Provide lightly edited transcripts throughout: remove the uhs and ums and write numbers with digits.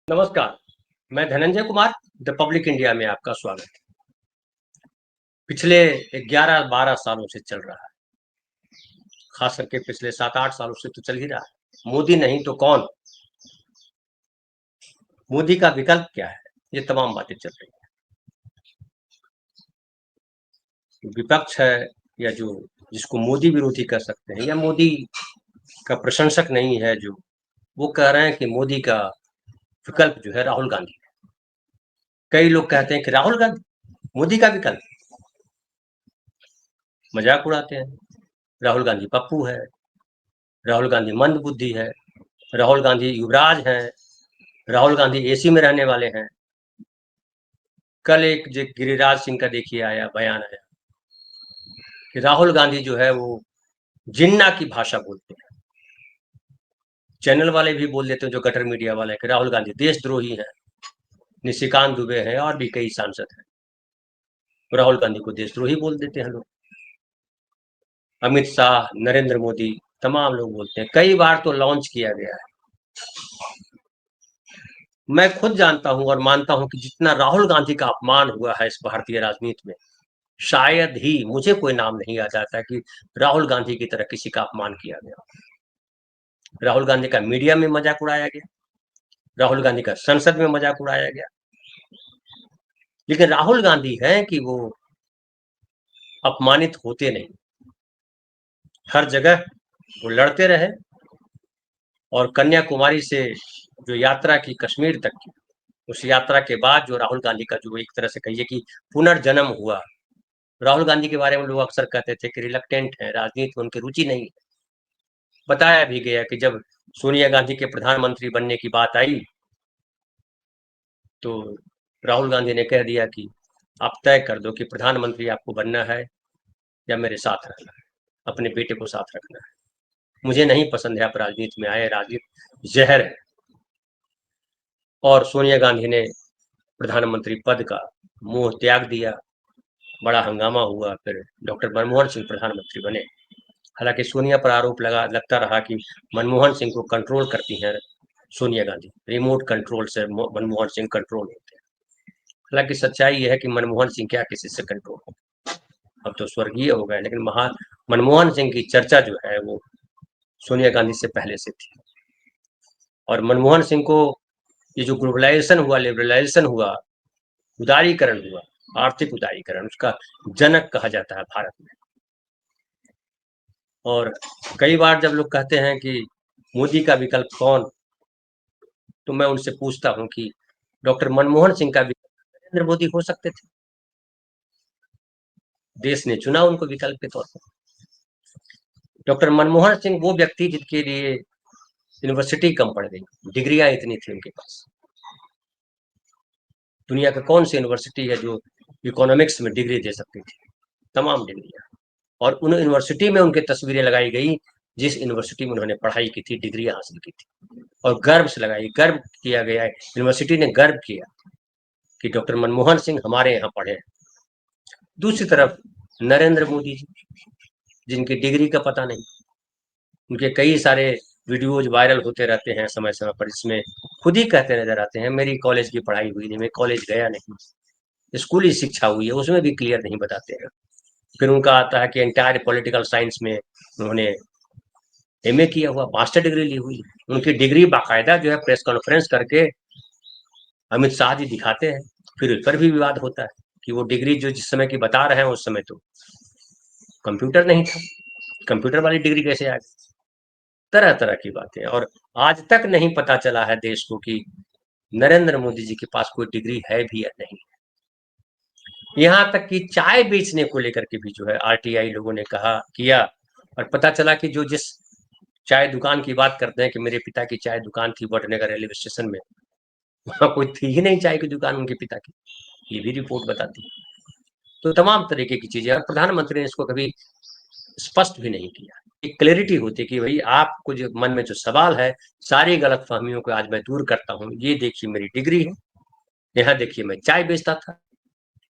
नमस्कार, मैं Dhananjay Kumar, the public India में आपका स्वागत है। पिछले 11-12 सालों से चल रहा है, खास करके पिछले 7-8 सालों से तो चल ही रहा है। मोदी नहीं तो कौन? मोदी का विकल्प क्या है? ये तमाम बातें चल रही हैं। विपक्ष है या जो जिसको मोदी विरोधी कह सकते हैं या मोदी का प्रशंसक नहीं है जो, वो कह रहे हैं कि मोदी का विकल्प जो है राहुल गांधी है। कई लोग कहते हैं कि राहुल गांधी मोदी का विकल्प, मजाक उड़ाते हैं। राहुल गांधी पप्पू है, राहुल गांधी मंदबुद्धि है, राहुल गांधी युवराज हैं, राहुल गांधी एसी में रहने वाले हैं। कल एक जो गिरिराज सिंह का देखिए आया बयान आया कि राहुल गांधी जो है वो जिन्ना की भाषा बोलते हैं। चैनल वाले भी बोल देते हैं, जो गटर मीडिया वाले, कि राहुल गांधी देशद्रोही हैं। निशिकांत दुबे हैं और भी कई सांसद हैं, राहुल गांधी को देशद्रोही बोल देते हैं लोग। अमित शाह, नरेंद्र मोदी, तमाम लोग बोलते हैं। कई बार तो लॉन्च किया गया है। मैं खुद जानता हूं और मानता हूं कि जितना राहुल गांधी का अपमान हुआ है इस भारतीय राजनीति में, शायद ही मुझे कोई नाम नहीं याद आता कि राहुल गांधी की तरह किसी का अपमान किया गया। राहुल गांधी का मीडिया में मजाक उड़ाया गया, राहुल गांधी का संसद में मजाक उड़ाया गया, लेकिन राहुल गांधी हैं कि वो अपमानित होते नहीं। हर जगह वो लड़ते रहे और कन्याकुमारी से जो यात्रा की कश्मीर तक की, उस यात्रा के बाद जो राहुल गांधी का जो एक तरह से कहिए कि पुनर्जन्म हुआ। राहुल गांधी के बारे में लोग अक्सर कहते थे कि रिलक्टेंट है, राजनीति में उनकी रुचि नहीं है। बताया भी गया कि जब सोनिया गांधी के प्रधानमंत्री बनने की बात आई तो राहुल गांधी ने कह दिया कि आप तय कर दो कि प्रधानमंत्री आपको बनना है या मेरे साथ रहना है, अपने बेटे को साथ रखना है। मुझे नहीं पसंद है आप राजनीति में आए, राजनीति जहर है। और सोनिया गांधी ने प्रधानमंत्री पद का मोह त्याग दिया, बड़ा हंगामा हुआ। फिर डॉक्टर मनमोहन सिंह प्रधानमंत्री बने। हालांकि सोनिया पर आरोप लगता रहा कि मनमोहन सिंह को कंट्रोल करती हैं सोनिया गांधी, रिमोट कंट्रोल से मनमोहन सिंह कंट्रोल होते हैं। हालांकि सच्चाई यह है कि मनमोहन सिंह क्या किसी से कंट्रोल हो, अब तो स्वर्गीय हो गए, लेकिन महान मनमोहन सिंह की चर्चा जो है वो सोनिया गांधी से पहले से थी। और मनमोहन सिंह को ये जो ग्लोबलाइजेशन हुआ, लिबरलाइजेशन हुआ, उदारीकरण हुआ, आर्थिक उदारीकरण, उसका जनक कहा जाता है भारत में। और कई बार जब लोग कहते हैं कि मोदी का विकल्प कौन, तो मैं उनसे पूछता हूं कि डॉक्टर मनमोहन सिंह का विकल्प नरेंद्र मोदी हो सकते थे। देश ने चुना उनको विकल्प के तौर पर। डॉक्टर मनमोहन सिंह वो व्यक्ति जिनके लिए यूनिवर्सिटी कम पड़ गई, डिग्रियां इतनी थी उनके पास। दुनिया का कौन सी यूनिवर्सिटी है जो इकोनॉमिक्स में डिग्री दे सकती थी? तमाम डिग्रियां। और उन यूनिवर्सिटी में उनकी तस्वीरें लगाई गई जिस यूनिवर्सिटी में उन्होंने पढ़ाई की थी, डिग्रियां हासिल की थी, और गर्व से लगाई, गर्व किया गया। यूनिवर्सिटी ने गर्व किया कि डॉक्टर मनमोहन सिंह हमारे यहाँ पढ़े। दूसरी तरफ नरेंद्र मोदी जी, जिनकी डिग्री का पता नहीं, उनके कई सारे वीडियोज वायरल होते रहते हैं समय समय पर, जिसमें खुद ही कहते नजर आते हैं मेरी कॉलेज की पढ़ाई हुई नहीं, मैं कॉलेज गया नहीं, स्कूली शिक्षा हुई है, उसमें भी क्लियर नहीं बताते हैं। फिर उनका आता है कि एंटायर पॉलिटिकल साइंस में उन्होंने एमए किया हुआ, मास्टर डिग्री ली हुई। उनकी डिग्री बाकायदा जो है प्रेस कॉन्फ्रेंस करके अमित शाह जी दिखाते हैं। फिर उस पर भी विवाद होता है कि वो डिग्री जो जिस समय की बता रहे हैं उस समय तो कंप्यूटर नहीं था, कंप्यूटर वाली डिग्री कैसे आ गई? तरह तरह की बातें। और आज तक नहीं पता चला है देश को कि नरेंद्र मोदी जी के पास कोई डिग्री है भी या नहीं। यहाँ तक कि चाय बेचने को लेकर के भी जो है आरटीआई लोगों ने कहा किया, और पता चला कि जो जिस चाय दुकान की बात करते हैं कि मेरे पिता की चाय दुकान थी वडनगर रेलवे स्टेशन में, वहां कोई थी ही नहीं चाय की दुकान उनके पिता की, ये भी रिपोर्ट बताती है। तो तमाम तरीके की चीजें, और प्रधानमंत्री ने इसको कभी स्पष्ट भी नहीं किया। एक क्लैरिटी होती कि भाई आपको जो मन में जो सवाल है, सारी गलत फहमियों को आज मैं दूर करता हूँ। ये देखिए मेरी डिग्री है, यहाँ देखिए मैं चाय बेचता था।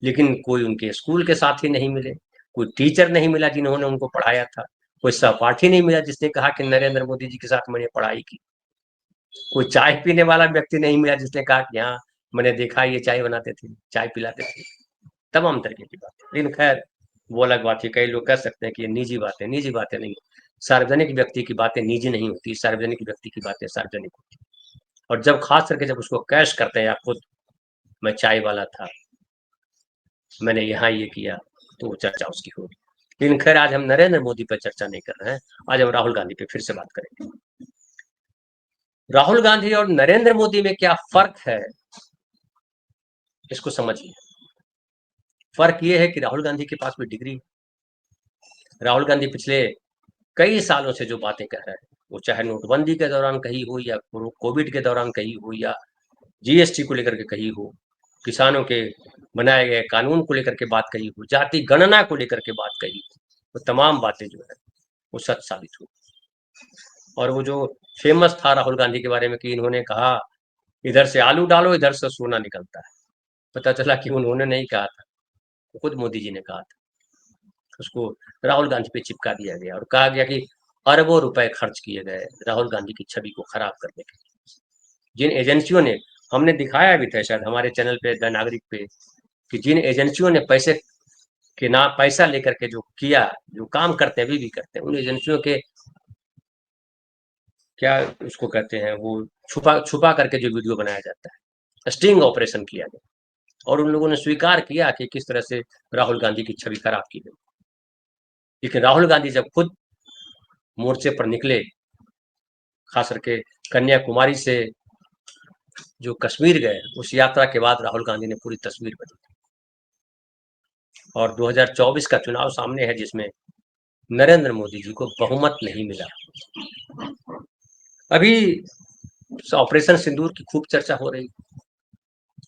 लेकिन कोई उनके स्कूल के साथी नहीं मिले, कोई टीचर नहीं मिला जिन्होंने उनको पढ़ाया था, कोई सहपाठी नहीं मिला जिसने कहा कि नरेंद्र मोदी जी के साथ मैंने पढ़ाई की। कोई चाय पीने वाला व्यक्ति नहीं मिला जिसने कहा कि हाँ मैंने देखा ये चाय बनाते थे, चाय पिलाते थे। तमाम तरीके की बात, लेकिन खैर वो अलग बात है। कई लोग कह सकते हैं कि ये निजी बातें नहीं। सार्वजनिक व्यक्ति की बातें निजी नहीं होती, सार्वजनिक व्यक्ति की बातें सार्वजनिक होती। और जब खास करके जब उसको कैश करते हैं या खुद मैं चाय वाला था, मैंने यहाँ ये किया, तो वो चर्चा उसकी होगी। लेकिन खैर आज हम नरेंद्र मोदी पर चर्चा नहीं कर रहे हैं, आज हम राहुल गांधी पे फिर से बात करेंगे। राहुल गांधी और नरेंद्र मोदी में क्या फर्क है, इसको समझिए। फर्क ये है कि राहुल गांधी के पास भी डिग्री है। राहुल गांधी पिछले कई सालों से जो बातें कह रहे हैं, वो चाहे नोटबंदी के दौरान कही हो या कोविड के दौरान कही हो या जीएसटी को लेकर के कही हो, किसानों के बनाए गए कानून को लेकर के बात कही हो, जाति गणना को लेकर के बात कही हो, वो तमाम बातें जो है वो सच साबित हुई। और वो जो फेमस था राहुल गांधी के बारे में कि इन्होंने कहा इधर से आलू डालो इधर से सोना निकलता है, पता चला कि उन्होंने नहीं कहा था, खुद मोदी जी ने कहा था। उसको राहुल गांधी पे चिपका दिया गया और कहा गया कि अरबों रुपए खर्च किए गए राहुल गांधी की छवि को खराब करने के लिए। जिन एजेंसियों ने, हमने दिखाया भी था शायद हमारे चैनल पे द नागरिक पे, कि जिन एजेंसियों ने पैसे के ना पैसा लेकर के जो किया, जो काम करते अभी भी करते हैं, उन एजेंसियों के क्या उसको कहते हैं, वो छुपा छुपा करके जो वीडियो बनाया जाता है, स्टिंग ऑपरेशन किया गया और उन लोगों ने स्वीकार किया कि किस तरह से राहुल गांधी की छवि खराब की गई। लेकिन राहुल गांधी जब खुद मोर्चे पर निकले, खास करके कन्याकुमारी से जो कश्मीर गए, उस यात्रा के बाद राहुल गांधी ने पूरी तस्वीर बदली। और 2024 का चुनाव सामने है जिसमें नरेंद्र मोदी जी को बहुमत नहीं मिला। अभी ऑपरेशन सिंदूर की खूब चर्चा हो रही।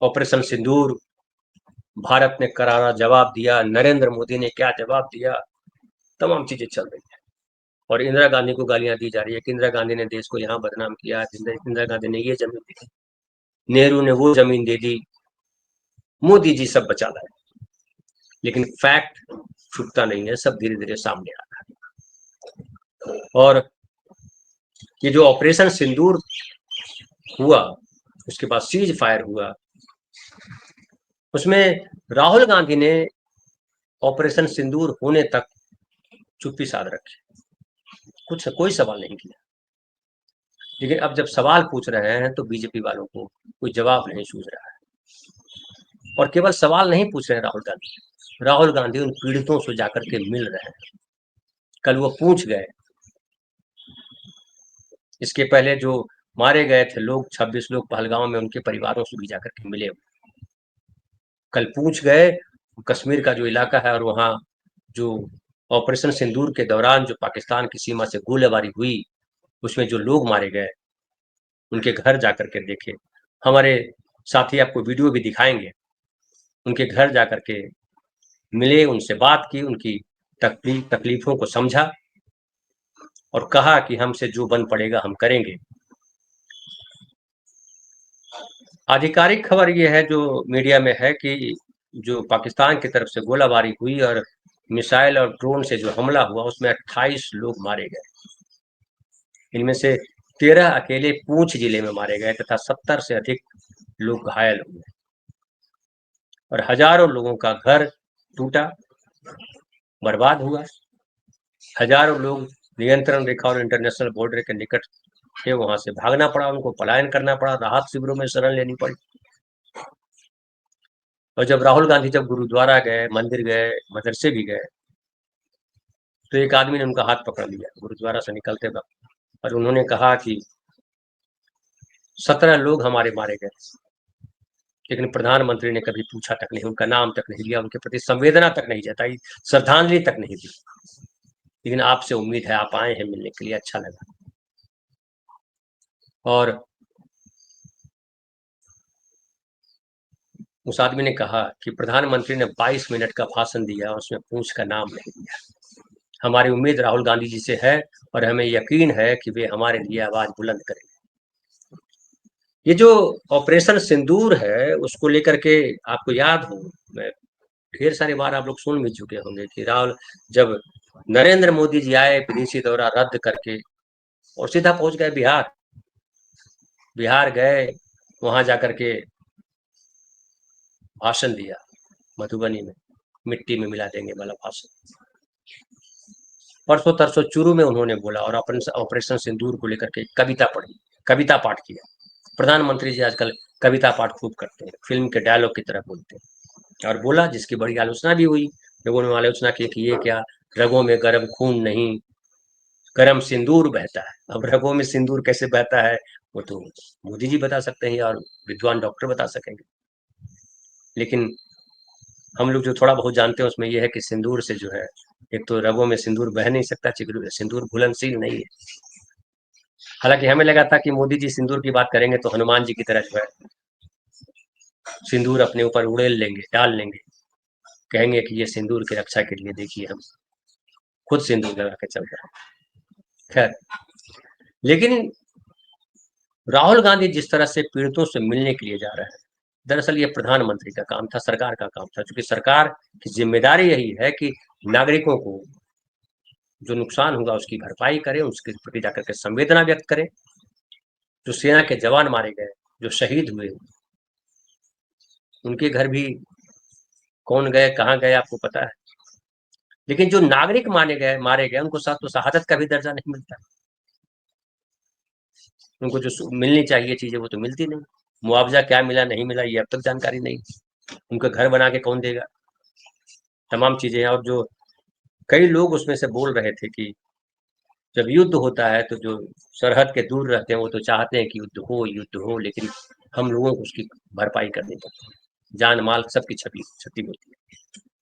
ऑपरेशन सिंदूर, भारत ने करारा जवाब दिया, नरेंद्र मोदी ने क्या जवाब दिया, तमाम चीजें चल रही है। और इंदिरा गांधी को गालियां दी जा रही है कि इंदिरा गांधी ने देश को यहाँ बदनाम किया, इंदिरा गांधी ने ये जमीन दी, नेहरू ने वो जमीन दे दी, मोदी जी सब बचा लाए। लेकिन फैक्ट छुपता नहीं है, सब धीरे धीरे सामने आ रहा है। और ये जो ऑपरेशन सिंदूर हुआ, उसके बाद सीज फायर हुआ, उसमें राहुल गांधी ने ऑपरेशन सिंदूर होने तक चुप्पी साध रखी, कुछ कोई सवाल नहीं किया। लेकिन अब जब सवाल पूछ रहे हैं तो बीजेपी वालों को कोई जवाब नहीं सूझ रहा है। और केवल सवाल नहीं पूछ रहे हैं राहुल गांधी उन पीड़ितों से जाकर के मिल रहे हैं। कल वो पूछ गए, इसके पहले जो मारे गए थे लोग, 26 लोग पहलगांव में, उनके परिवारों से भी जाकर के मिले। कल पूछ गए, कश्मीर का जो इलाका है और वहाँ जो ऑपरेशन सिंदूर के दौरान जो पाकिस्तान की सीमा से गोलीबारी हुई, उसमें जो लोग मारे गए, उनके घर जाकर के देखे। हमारे साथी आपको वीडियो भी दिखाएंगे। उनके घर जाकर के मिले, उनसे बात की, उनकी तकलीफों को समझा और कहा कि हमसे जो बन पड़ेगा हम करेंगे। आधिकारिक खबर ये है जो मीडिया में है कि जो पाकिस्तान की तरफ से गोलाबारी हुई और मिसाइल और ड्रोन से जो हमला हुआ, उसमें 28 लोग मारे गए। इनमें से 13 अकेले पूंछ जिले में मारे गए तथा 70 से अधिक लोग घायल हुए और हजारों लोगों का घर टूटा, बर्बाद हुआ। हजारों लोग नियंत्रण रेखा और इंटरनेशनल बॉर्डर के निकट थे, वहां से भागना पड़ा, उनको पलायन करना पड़ा, राहत शिविरों में शरण लेनी पड़ी। और जब राहुल गांधी जब गुरुद्वारा गए, मंदिर गए, मदरसे भी गए, तो एक आदमी ने उनका हाथ पकड़ लिया गुरुद्वारा से निकलते वक्त और उन्होंने कहा कि 17 लोग हमारे मारे गए, लेकिन प्रधानमंत्री ने कभी पूछा तक नहीं, उनका नाम तक नहीं लिया, उनके प्रति संवेदना तक नहीं जताई, श्रद्धांजलि तक नहीं दी। लेकिन आपसे उम्मीद है, आप आए हैं मिलने के लिए, अच्छा लगा। और उस आदमी ने कहा कि प्रधानमंत्री ने 22 मिनट का भाषण दिया और उसमें पूंछ का नाम नहीं दिया। हमारी उम्मीद राहुल गांधी जी से है और हमें यकीन है कि वे हमारे लिए आवाज बुलंद करेंगे। ये जो ऑपरेशन सिंदूर है, उसको लेकर के आपको याद हो, मैं ढेर सारी बार आप लोग सुन भी चुके होंगे कि राहुल, जब नरेंद्र मोदी जी आए विदेशी दौरा रद्द करके और सीधा पहुंच गए बिहार, बिहार गए, वहां जाकर के भाषण दिया मधुबनी में, मिट्टी में मिला देंगे वाला भाषण। परसों तरसों चूरू में उन्होंने बोला, और ऑपरेशन सिंदूर को लेकर के कविता पढ़ी, कविता पाठ किया। प्रधानमंत्री जी आजकल कविता पाठ खूब करते हैं, फिल्म के डायलॉग की तरह बोलते हैं। और बोला, जिसकी बड़ी आलोचना भी हुई। लोगों ने आलोचना की कि ये क्या, रगों में गर्म खून नहीं, गर्म सिंदूर बहता है। अब रगों में सिंदूर कैसे बहता है, वो तो मोदी जी बता सकते हैं और विद्वान डॉक्टर बता सकेंगे। लेकिन हम लोग जो थोड़ा बहुत जानते हैं उसमें यह है कि सिंदूर से जो है, एक तो रगों में सिंदूर बह नहीं सकता, सिंदूर घुलनशील नहीं है। हालांकि हमें लगा था कि मोदी जी सिंदूर की बात करेंगे तो हनुमान जी की तरह जो है सिंदूर अपने ऊपर उड़ेल लेंगे, डाल लेंगे, कहेंगे कि ये सिंदूर की रक्षा के लिए देखिए हम खुद सिंदूर लगा के चल रहे हैं। खैर, लेकिन राहुल गांधी जिस तरह से पीड़ितों से मिलने के लिए जा रहे हैं, दरअसल ये प्रधानमंत्री का काम था, सरकार का काम था, क्योंकि सरकार की जिम्मेदारी यही है कि नागरिकों को जो नुकसान होगा उसकी भरपाई करे, उसके प्रति जाकर के संवेदना व्यक्त करे। जो सेना के जवान मारे गए, जो शहीद हुए, उनके घर भी कौन गए, कहाँ गए, आपको पता है। लेकिन जो नागरिक मारे गए उनको साथ तो शहादत का भी दर्जा नहीं मिलता। उनको जो मिलनी चाहिए चीजें वो तो मिलती नहीं। मुआवजा क्या मिला नहीं मिला ये अब तक जानकारी नहीं। उनका घर बना के कौन देगा, तमाम चीजें। और जो कई लोग उसमें से बोल रहे थे कि जब युद्ध होता है तो जो सरहद के दूर रहते हैं वो तो चाहते हैं कि युद्ध हो, लेकिन हम लोगों को उसकी भरपाई करनी पड़ती है, जान माल सबकी क्षति होती है।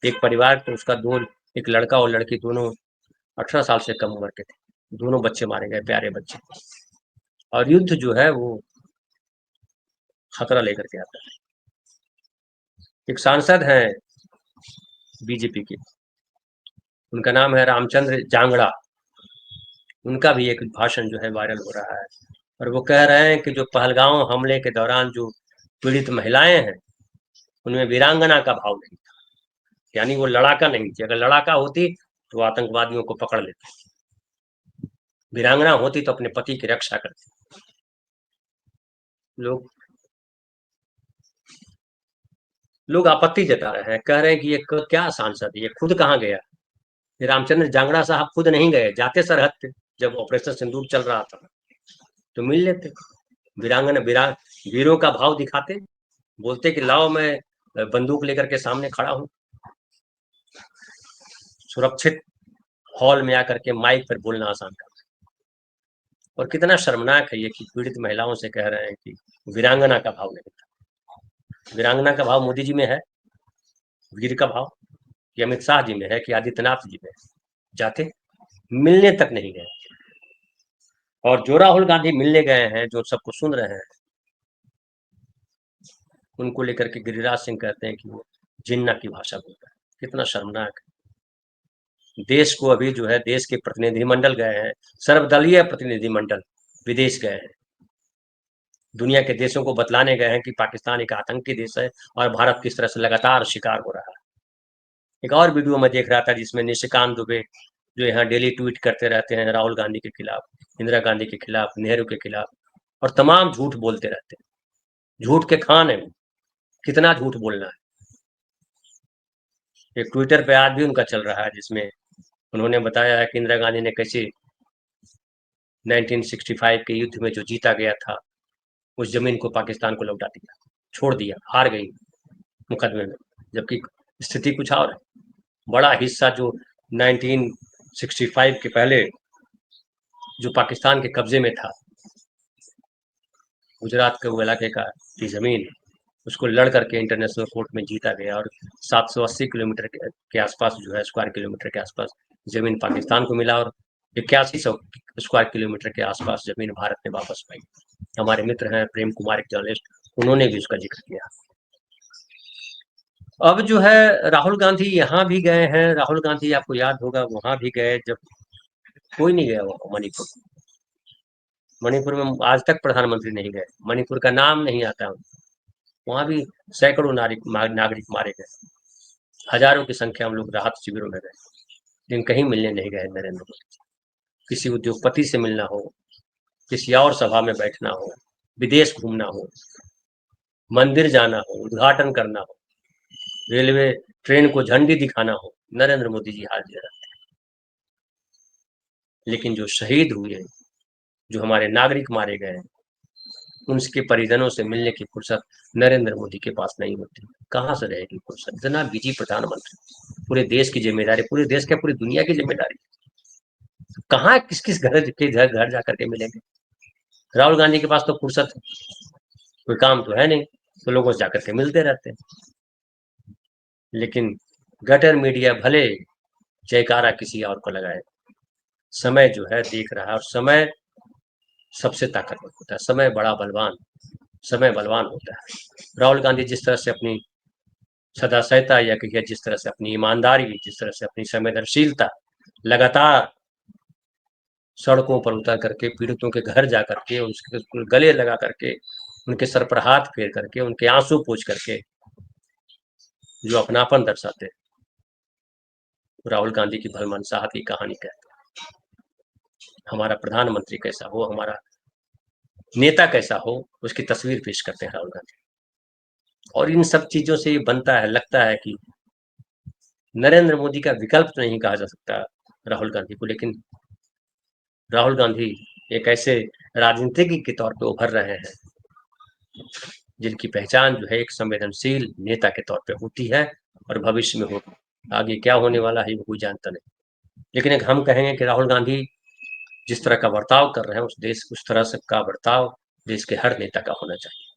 एक परिवार तो उसका दो, एक लड़का और लड़की दोनों 18 साल से कम उम्र के थे, दोनों बच्चे मारे गए, प्यारे बच्चे। और युद्ध जो है वो खतरा लेकर के आता है। एक सांसद हैं बीजेपी के, उनका नाम है रामचंद्र जांगड़ा। उनका भी एक भाषण जो है वायरल हो रहा है, और वो कह रहे हैं कि जो पहलगांव हमले के दौरान जो पीड़ित महिलाएं हैं उनमें वीरांगना का भाव नहीं था। यानी वो लड़ाका नहीं थी, अगर लड़ाका होती तो आतंकवादियों को पकड़ लेती, वीरांगना होती तो अपने पति की रक्षा करती। लोग लोग आपत्ति जता रहे हैं, कह रहे हैं कि ये क्या सांसद, ये खुद कहाँ गया। ये रामचंद्र जांगड़ा साहब खुद नहीं गए, जाते सरहद पे जब ऑपरेशन सिंदूर चल रहा था तो मिल लेते, वीरांगना वीरों का भाव दिखाते, बोलते कि लाओ मैं बंदूक लेकर के सामने खड़ा हूं। सुरक्षित हॉल में आकर के माइक पर बोलना आसान था। और कितना शर्मनाक है ये कि पीड़ित महिलाओं से कह रहे हैं कि वीरांगना का भाव नहीं था। वीरांगना का भाव मोदी जी में है, वीर का भाव कि अमित शाह जी में है, कि आदित्यनाथ जी में है। जाते, मिलने तक नहीं गए। और जो राहुल गांधी मिलने गए हैं, जो सबको सुन रहे हैं, उनको लेकर के गिरिराज सिंह कहते हैं कि वो जिन्ना की भाषा बोलता है। कितना शर्मनाक है। देश को अभी जो है, देश के प्रतिनिधिमंडल गए हैं, सर्वदलीय प्रतिनिधिमंडल विदेश गए हैं, दुनिया के देशों को बतलाने गए हैं कि पाकिस्तान एक आतंकी देश है और भारत किस तरह से लगातार शिकार हो रहा है। एक और वीडियो मैं देख रहा था जिसमें निशिकांत दुबे जो यहाँ डेली ट्वीट करते रहते हैं राहुल गांधी के खिलाफ, इंदिरा गांधी के खिलाफ, नेहरू के खिलाफ, और तमाम झूठ बोलते रहते हैं। झूठ के खान है वो, कितना झूठ बोलना है। एक ट्विटर पे आज भी उनका चल रहा है जिसमें उन्होंने बताया है कि इंदिरा गांधी ने कैसे 1965 के युद्ध में जो जीता गया था उस जमीन को पाकिस्तान को लौटा दिया, छोड़ दिया, हार गई मुकदमे में, जबकि स्थिति कुछ और है। बड़ा हिस्सा जो 1965 के पहले जो पाकिस्तान के कब्जे में था, गुजरात के वो इलाके का की जमीन, उसको लड़ करके इंटरनेशनल कोर्ट में जीता गया, और 780 किलोमीटर के आसपास जो है, स्क्वायर किलोमीटर के आसपास जमीन पाकिस्तान को मिला, और 8100 स्क्वायर किलोमीटर के आसपास जमीन भारत ने वापस पाई। हमारे मित्र हैं प्रेम कुमार, एक जर्नलिस्ट, उन्होंने भी उसका जिक्र किया। अब जो है राहुल गांधी यहाँ भी गए हैं। राहुल गांधी आपको याद होगा वहां भी गए जब कोई नहीं गया वो मणिपुर। मणिपुर में आज तक प्रधानमंत्री नहीं गए, मणिपुर का नाम नहीं आता। वहां भी सैकड़ों नागरिक मारे गए, हजारों की संख्या में लोग राहत शिविरों में गए, लेकिन कहीं मिलने नहीं गए नरेंद्र मोदी। किसी उद्योगपति से मिलना हो, किसी और सभा में बैठना हो, विदेश घूमना हो, मंदिर जाना हो, उद्घाटन करना हो, रेलवे ट्रेन को झंडी दिखाना हो, नरेंद्र मोदी जी हाजिर रहते हैं। लेकिन जो शहीद हुए, जो हमारे नागरिक मारे गए, उनके परिजनों से मिलने की फुर्सत नरेंद्र मोदी के पास नहीं होती। कहाँ से रहेगी फुर्सत? इतना बिजी प्रधानमंत्री, पूरे देश की जिम्मेदारी, पूरे देश क्या पूरी दुनिया की जिम्मेदारी, कहाँ किस किस घर जाकर के मिलेंगे? राहुल गांधी के पास तो फुर्सत है, कोई काम तो है नहीं, तो लोगों से जाकर के मिलते रहते हैं। लेकिन गटर मीडिया भले जयकारा किसी और को लगाए, समय जो है देख रहा है, और समय सबसे ताकतवर होता है, समय बड़ा बलवान, समय बलवान होता है। राहुल गांधी जिस तरह से अपनी सदाशयता या कहिए जिस तरह से अपनी ईमानदारी, जिस तरह से अपनी संवेदनशीलता, लगातार सड़कों पर उतर करके पीड़ितों के घर जा करके उनके गले लगा करके, उनके सर पर हाथ फेर करके, उनके आंसू पोंछ करके जो अपनापन दर्शाते, राहुल गांधी की भलमनसाहत की कहानी कहते हैं। हमारा प्रधानमंत्री कैसा हो, हमारा नेता कैसा हो, उसकी तस्वीर पेश करते हैं राहुल गांधी। और इन सब चीजों से ये बनता है, लगता है कि नरेंद्र मोदी का विकल्प तो नहीं कहा जा सकता राहुल गांधी को, लेकिन राहुल गांधी एक ऐसे राजनीतिज्ञ के तौर पे उभर रहे हैं जिनकी पहचान जो है एक संवेदनशील नेता के तौर पे होती है, और भविष्य में होगी। आगे क्या होने वाला है वो कोई जानता नहीं, लेकिन एक हम कहेंगे कि राहुल गांधी जिस तरह का बर्ताव कर रहे हैं, उस तरह से का बर्ताव देश के हर नेता का होना चाहिए।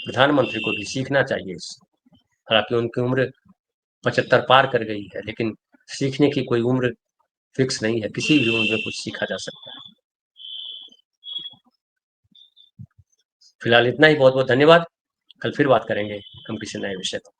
प्रधानमंत्री को भी सीखना चाहिए इससे। हालांकि उनकी उम्र 75 पार कर गई है, लेकिन सीखने की कोई उम्र फिक्स नहीं है, किसी भी उम्र में कुछ सीखा जा सकता है। फिलहाल इतना ही, बहुत बहुत धन्यवाद। कल फिर बात करेंगे हम किसी नए विषय पर।